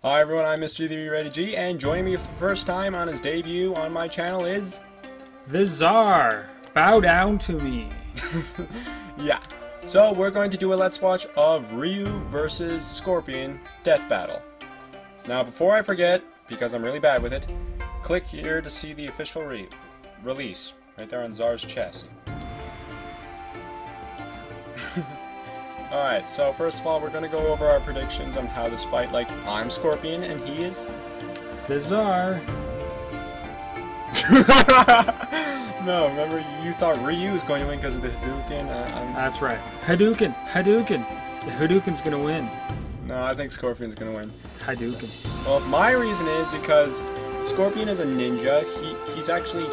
Hi everyone, I'm Mr. The Ready G, and joining me for the first time on his debut on my channel is... The Czar! Bow down to me! Yeah, so we're going to do a Let's Watch of Ryu vs. Scorpion Death Battle. Now before I forget, because I'm really bad with it, click here to see the official release, right there on Czar's chest. Alright, so first of all, we're going to go over our predictions on how this fight, like, I'm Scorpion and he is... The Czar! No, remember, you thought Ryu was going to win because of the Hadouken? That's right. Hadouken! Hadouken! The Hadouken's gonna win. No, I think Scorpion's going to win. Hadouken. Well, my reason is because Scorpion is a ninja, he's actually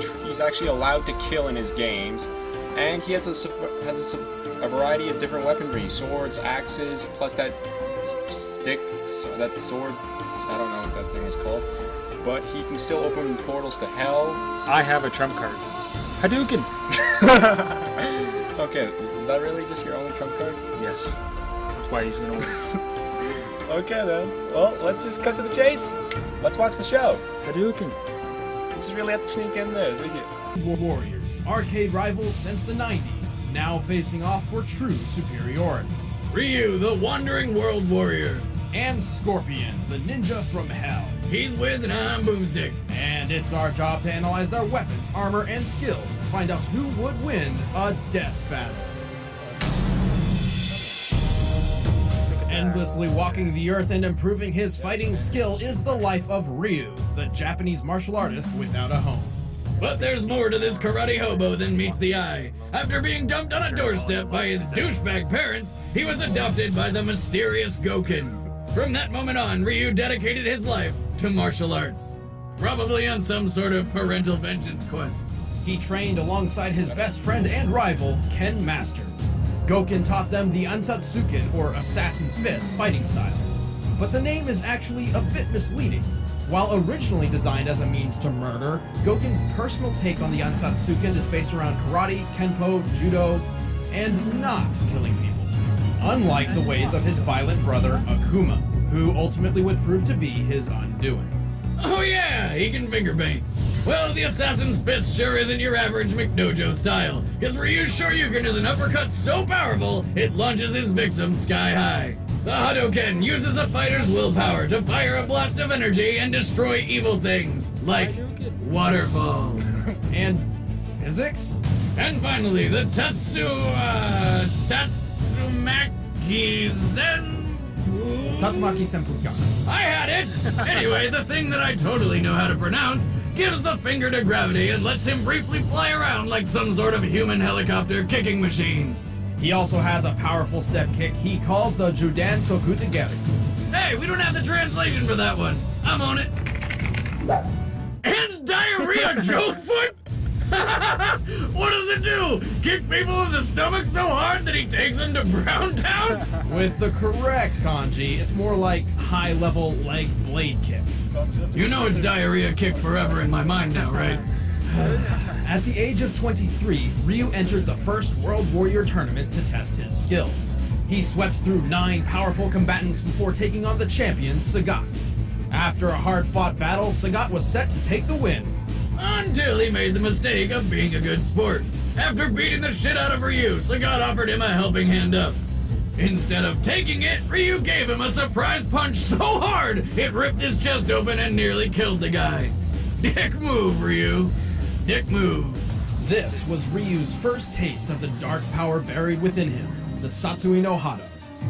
allowed to kill in his games, and he has a variety of different weaponry, swords, axes, plus that stick, that sword, I don't know what that thing is called, but he can still open portals to hell. I have a trump card. Hadouken! Okay, is that really just your only trump card? Yes. That's why he's gonna win. Okay then, well, let's just cut to the chase. Let's watch the show. Hadouken. You just really have to sneak in there, did you? Warriors, arcade rivals since the 90s, now facing off for true superiority. Ryu, the wandering world warrior. And Scorpion, the ninja from hell. He's Wiz and I'm Boomstick. And it's our job to analyze their weapons, armor, and skills to find out who would win a death battle. Endlessly walking the earth and improving his fighting skill is the life of Ryu, the Japanese martial artist without a home. But there's more to this karate hobo than meets the eye. After being dumped on a doorstep by his douchebag parents, he was adopted by the mysterious Goken. From that moment on, Ryu dedicated his life to martial arts. Probably on some sort of parental vengeance quest. He trained alongside his best friend and rival, Ken Masters. Goken taught them the Ansatsuken, or Assassin's Fist, fighting style. But the name is actually a bit misleading. While originally designed as a means to murder, Goken's personal take on the Ansatsuken is based around karate, kenpo, judo, and not killing people. Unlike the ways of his violent brother, Akuma, who ultimately would prove to be his undoing. Oh yeah, he can finger paint. Well, the Assassin's Fist sure isn't your average McDojo style, because Ryu's Shoryuken is an uppercut so powerful, it launches his victim sky high. The Hadouken uses a fighter's willpower to fire a blast of energy and destroy evil things, like waterfalls. And physics? And finally, the Tatsumaki Senpukai. I had it! Anyway, the thing that I totally know how to pronounce gives the finger to gravity and lets him briefly fly around like some sort of human helicopter kicking machine. He also has a powerful step kick he calls the Judan Sokutageri. Hey, we don't have the translation for that one. I'm on it. And diarrhea joke foot? What does it do? Kick people in the stomach so hard that he takes them to Browntown? With the correct kanji, it's more like high-level leg blade kick. You know it's diarrhea kick forever in my mind now, right? At the age of 23, Ryu entered the first World Warrior tournament to test his skills. He swept through 9 powerful combatants before taking on the champion, Sagat. After a hard-fought battle, Sagat was set to take the win. Until he made the mistake of being a good sport. After beating the shit out of Ryu, Sagat offered him a helping hand up. Instead of taking it, Ryu gave him a surprise punch so hard, it ripped his chest open and nearly killed the guy. Dick move, Ryu. Dick move. This was Ryu's first taste of the dark power buried within him, the Satsui no Hado,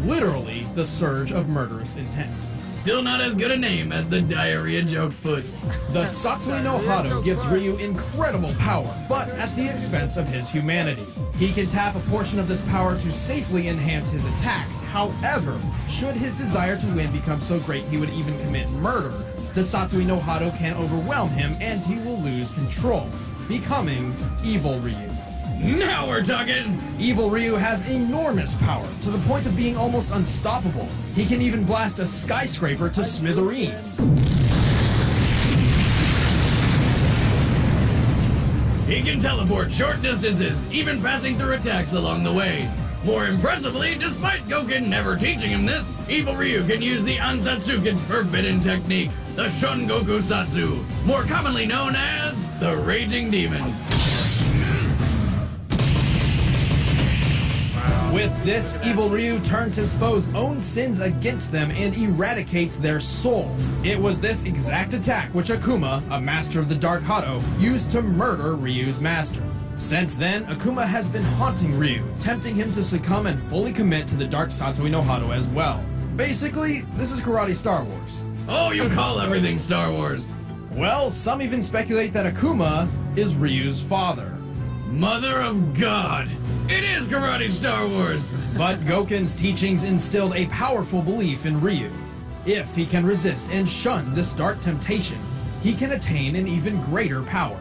literally the surge of murderous intent. Still not as good a name as the diarrhea joke foot. The Satsui no Hado gives Ryu incredible power, but at the expense of his humanity. He can tap a portion of this power to safely enhance his attacks. However, should his desire to win become so great he would even commit murder, the Satsui no Hado can overwhelm him and he will lose control, becoming Evil Ryu. Now we're talking! Evil Ryu has enormous power, to the point of being almost unstoppable. He can even blast a skyscraper to smithereens. He can teleport short distances, even passing through attacks along the way. More impressively, despite Goken never teaching him this, Evil Ryu can use the Ansatsuken's forbidden technique, the Shun Goku Satsu, more commonly known as the Raging Demon. With this, Evil Ryu turns his foes' own sins against them and eradicates their soul. It was this exact attack which Akuma, a master of the Dark Hado, used to murder Ryu's master. Since then, Akuma has been haunting Ryu, tempting him to succumb and fully commit to the Dark Satsui no Hado as well. Basically, this is karate Star Wars. Oh, you call everything Star Wars. Well, some even speculate that Akuma is Ryu's father. Mother of God. It is karate Star Wars. But Goken's teachings instilled a powerful belief in Ryu. If he can resist and shun this dark temptation, he can attain an even greater power.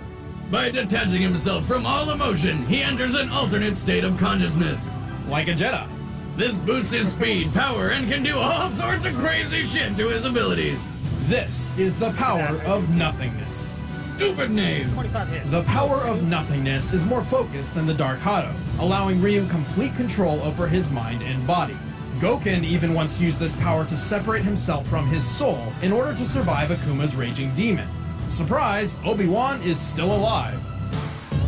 By detaching himself from all emotion, he enters an alternate state of consciousness. Like a Jedi. This boosts his speed, power, and can do all sorts of crazy shit to his abilities. This is the power of nothingness. Stupid name. The power of nothingness is more focused than the Dark Hado, allowing Ryu complete control over his mind and body. Goken even once used this power to separate himself from his soul in order to survive Akuma's Raging Demon. Surprise, Obi-Wan is still alive.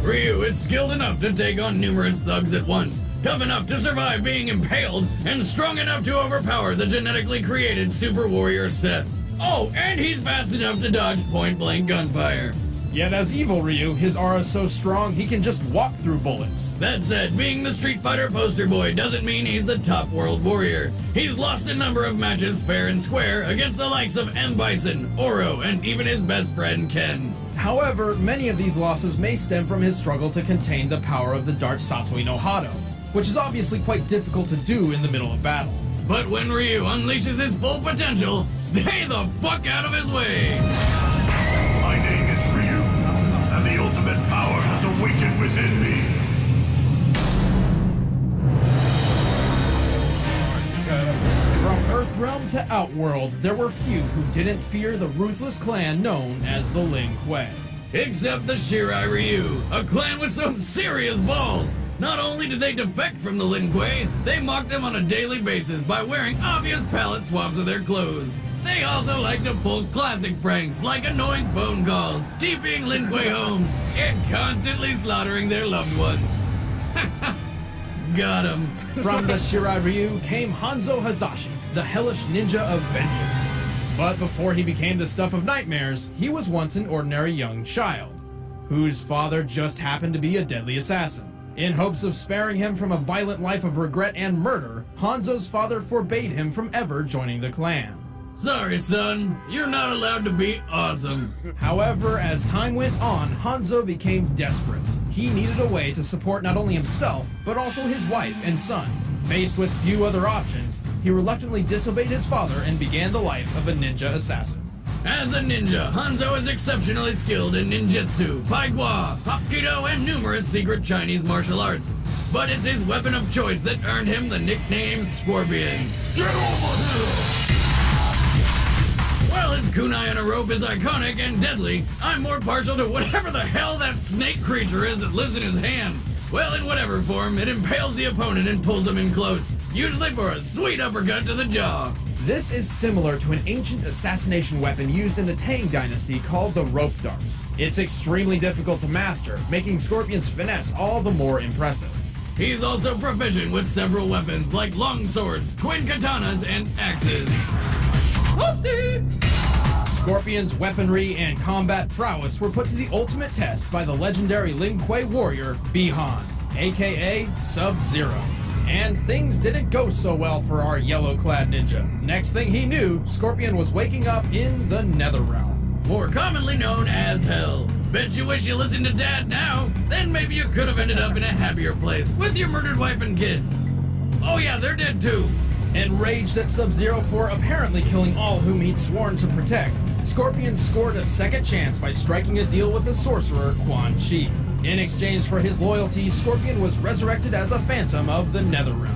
Ryu is skilled enough to take on numerous thugs at once, tough enough to survive being impaled, and strong enough to overpower the genetically created Super Warrior Seth. Oh, and he's fast enough to dodge point-blank gunfire. Yet as Evil Ryu, his aura is so strong he can just walk through bullets. That said, being the Street Fighter poster boy doesn't mean he's the top world warrior. He's lost a number of matches fair and square against the likes of M. Bison, Oro, and even his best friend Ken. However, many of these losses may stem from his struggle to contain the power of the Dark Satsui no Hado, which is obviously quite difficult to do in the middle of battle. But when Ryu unleashes his full potential, stay the fuck out of his way! My name is Ryu, and the ultimate power has awakened within me. From Earthrealm to Outworld, there were few who didn't fear the ruthless clan known as the Lin Kuei. Except the Shirai Ryu, a clan with some serious balls! Not only did they defect from the Lin Kuei, they mocked them on a daily basis by wearing obvious palette swaps of their clothes. They also like to pull classic pranks like annoying phone calls, TPing Lin Kuei homes, and constantly slaughtering their loved ones. Got him. From the Shirai Ryu came Hanzo Hazashi, the hellish ninja of vengeance. But before he became the stuff of nightmares, he was once an ordinary young child, whose father just happened to be a deadly assassin. In hopes of sparing him from a violent life of regret and murder, Hanzo's father forbade him from ever joining the clan. Sorry, son. You're not allowed to be awesome. However, as time went on, Hanzo became desperate. He needed a way to support not only himself, but also his wife and son. Faced with few other options, he reluctantly disobeyed his father and began the life of a ninja assassin. As a ninja, Hanzo is exceptionally skilled in ninjutsu, paigua, hapkido, and numerous secret Chinese martial arts. But it's his weapon of choice that earned him the nickname Scorpion. Get over here! While his kunai on a rope is iconic and deadly, I'm more partial to whatever the hell that snake creature is that lives in his hand. Well, in whatever form, it impales the opponent and pulls him in close, usually for a sweet uppercut to the jaw. This is similar to an ancient assassination weapon used in the Tang Dynasty called the rope dart. It's extremely difficult to master, making Scorpion's finesse all the more impressive. He's also proficient with several weapons like long swords, twin katanas, and axes. Scorpion's weaponry and combat prowess were put to the ultimate test by the legendary Lin Kuei warrior, Bi-Han, aka Sub-Zero. And things didn't go so well for our yellow-clad ninja. Next thing he knew, Scorpion was waking up in the Netherrealm. More commonly known as Hell. Bet you wish you listened to Dad now. Then maybe you could have ended up in a happier place with your murdered wife and kid. Oh yeah, they're dead too. Enraged at Sub-Zero for apparently killing all whom he'd sworn to protect, Scorpion scored a second chance by striking a deal with the sorcerer Quan Chi. In exchange for his loyalty, Scorpion was resurrected as a phantom of the Netherrealm.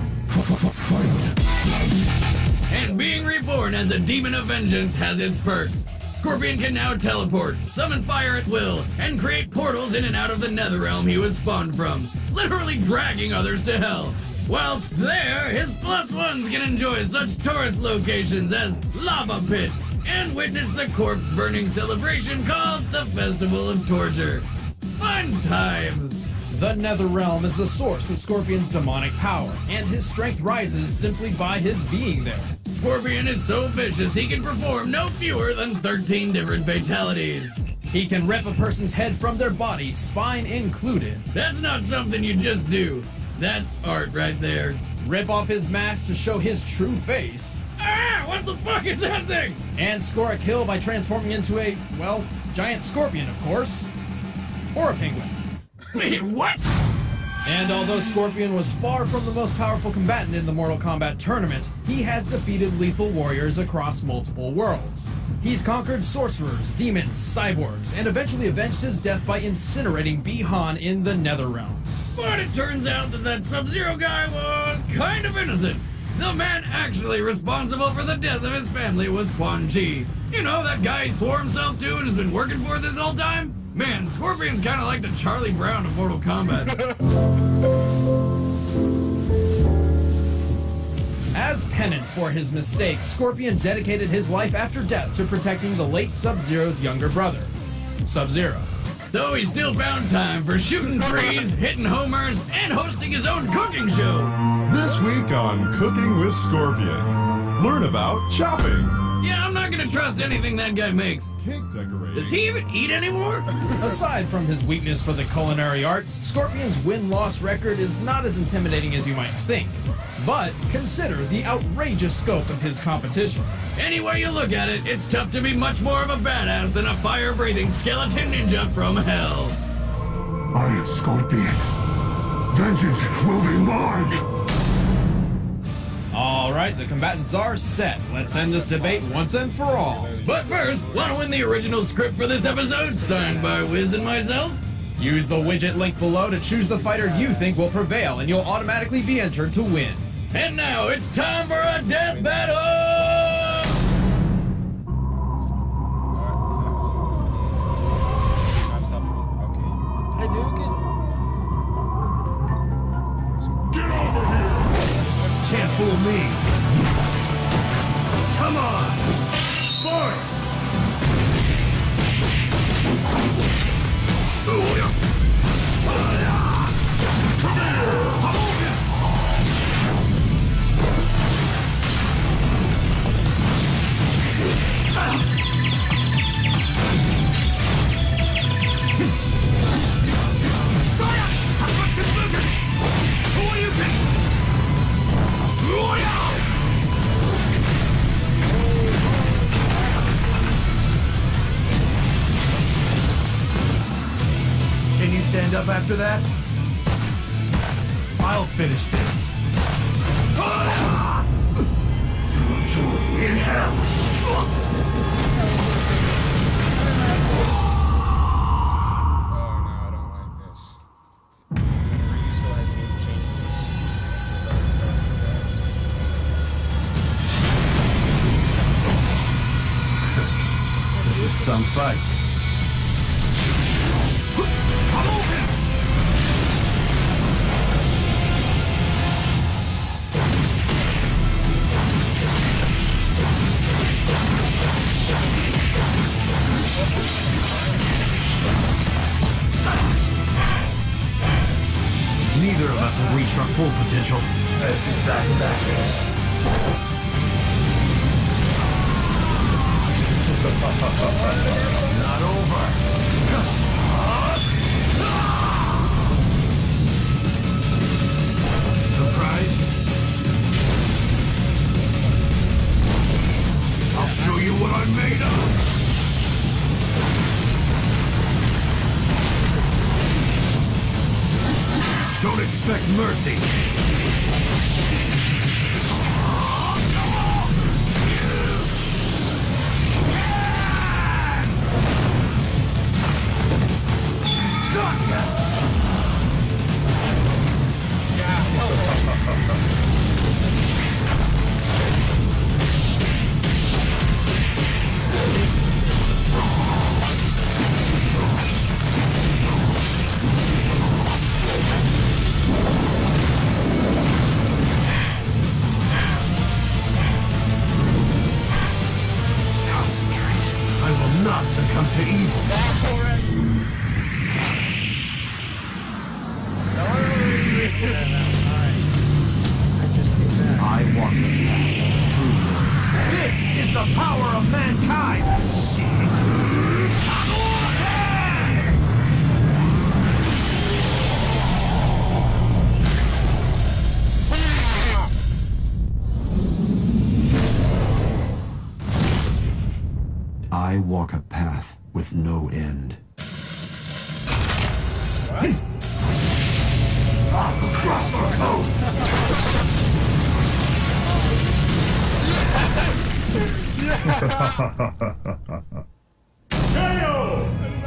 And being reborn as a demon of vengeance has its perks. Scorpion can now teleport, summon fire at will, and create portals in and out of the Netherrealm he was spawned from, literally dragging others to hell. Whilst there, his +1s can enjoy such tourist locations as Lava Pit and witness the corpse-burning celebration called the Festival of Torture. Fun times! The Netherrealm is the source of Scorpion's demonic power, and his strength rises simply by his being there. Scorpion is so vicious he can perform no fewer than 13 different fatalities. He can rip a person's head from their body, spine included. That's not something you just do. That's art right there. Rip off his mask to show his true face. Ah! What the fuck is that thing? And score a kill by transforming into a, well, giant scorpion, of course. Or a penguin. Wait, what? And although Scorpion was far from the most powerful combatant in the Mortal Kombat tournament, he has defeated lethal warriors across multiple worlds. He's conquered sorcerers, demons, cyborgs, and eventually avenged his death by incinerating Bi-Han in the Netherrealm. But it turns out that Sub-Zero guy was kind of innocent. The man actually responsible for the death of his family was Quan Chi. You know, that guy he swore himself to and has been working for this whole time? Man, Scorpion's kind of like the Charlie Brown of Mortal Kombat. As penance for his mistake, Scorpion dedicated his life after death to protecting the late Sub-Zero's younger brother, Sub-Zero. Though he still found time for shooting threes, hitting homers, and hosting his own cooking show. This week on Cooking with Scorpion, learn about chopping, Yeah, I'm not gonna trust anything that guy makes. cake decorating, Does he even eat anymore? Aside from his weakness for the culinary arts, Scorpion's win-loss record is not as intimidating as you might think. But consider the outrageous scope of his competition. Any way you look at it, it's tough to be much more of a badass than a fire-breathing skeleton ninja from hell. I am Scorpion. Vengeance will be mine. Alright, the combatants are set. Let's end this debate once and for all. But first, wanna win the original script for this episode, signed by Wiz and myself? Use the widget link below to choose the fighter you think will prevail, and you'll automatically be entered to win. And now it's time for a death battle! Not stopping me. Okay. Hadouken! Get over here. Can't fool me. Come on. Fight. Come here. Can you stand up after that? I'll finish this. In hell. Oh no, I don't like this. Ryu still has new changes. This is some fight. Neither of us have reached our full potential. This is It's not over. Surprised? I'll show you what I'm made of. Don't expect mercy. not succumb to evil. I walk the path of true. This is the power of mankind! I walk a path with no end. What? Across our toes!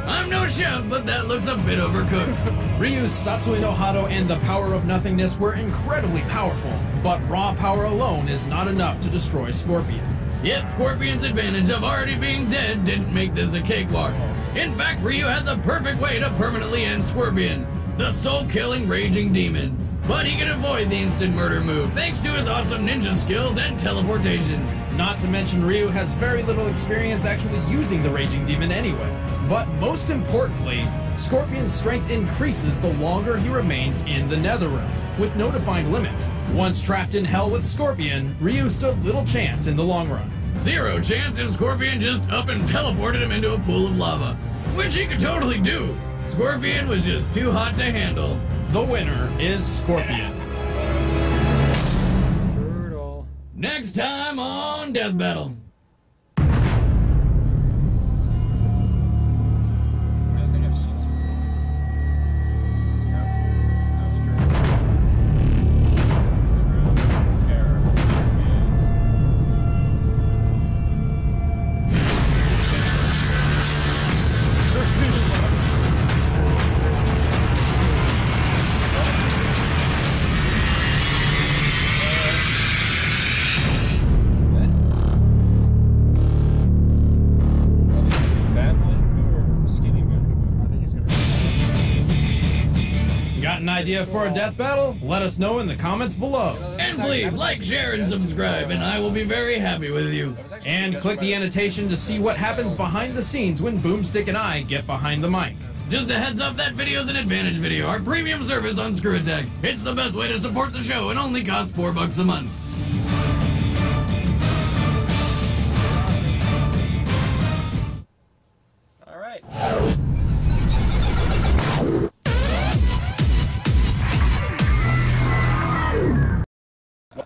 I'm no chef, but that looks a bit overcooked. Ryu's Satsui no Hado and the Power of Nothingness were incredibly powerful, but raw power alone is not enough to destroy Scorpion. Yet Scorpion's advantage of already being dead didn't make this a cakewalk. In fact, Ryu had the perfect way to permanently end Scorpion, the soul-killing Raging Demon. But he can avoid the instant murder move thanks to his awesome ninja skills and teleportation. Not to mention Ryu has very little experience actually using the Raging Demon anyway. But most importantly, Scorpion's strength increases the longer he remains in the Netherrealm, with no defined limit. Once trapped in hell with Scorpion, Ryu stood little chance in the long run. Zero chance if Scorpion just up and teleported him into a pool of lava, which he could totally do. Scorpion was just too hot to handle. The winner is Scorpion. Brutal. Next time on Death Battle. I think I've seen this before. Yeah, that's true. True error Got an idea for a death battle? Let us know in the comments below. And please like, share, and subscribe, and I will be very happy with you. And click the annotation to see what happens behind the scenes when Boomstick and I get behind the mic. Just a heads up, that video's an Advantage video, our premium service on Screw Attack. It's the best way to support the show and only costs $4 a month. All right.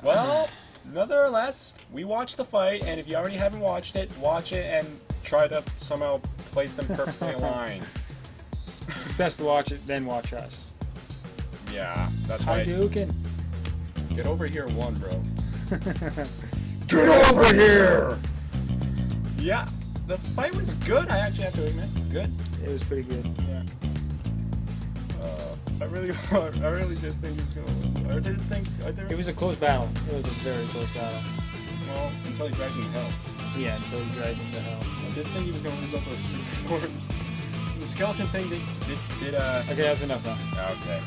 Well, nonetheless, we watched the fight, and if you already haven't watched it, watch it and try to somehow place them perfectly aligned. It's best to watch it, then watch us. Yeah, that's why. Hadouken. Get over here, one, bro. Get over here! Yeah, the fight was good. I actually have to admit, good. It was pretty good. Yeah. I really did think he was gonna win. I didn't think. It was a close battle. It was a very close battle. Well, until he dragged him to hell. Yeah, until he dragged him to hell. I did think he was gonna lose all those 6 swords. The skeleton thing did Okay, that's enough now. Okay.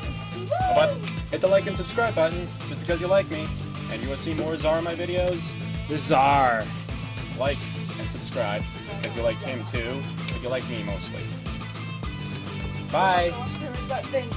But hit the like and subscribe button just because you like me, and you will see more Czar in my videos. The Czar. Like and subscribe because you like him too, but you like me mostly. Bye. That thing.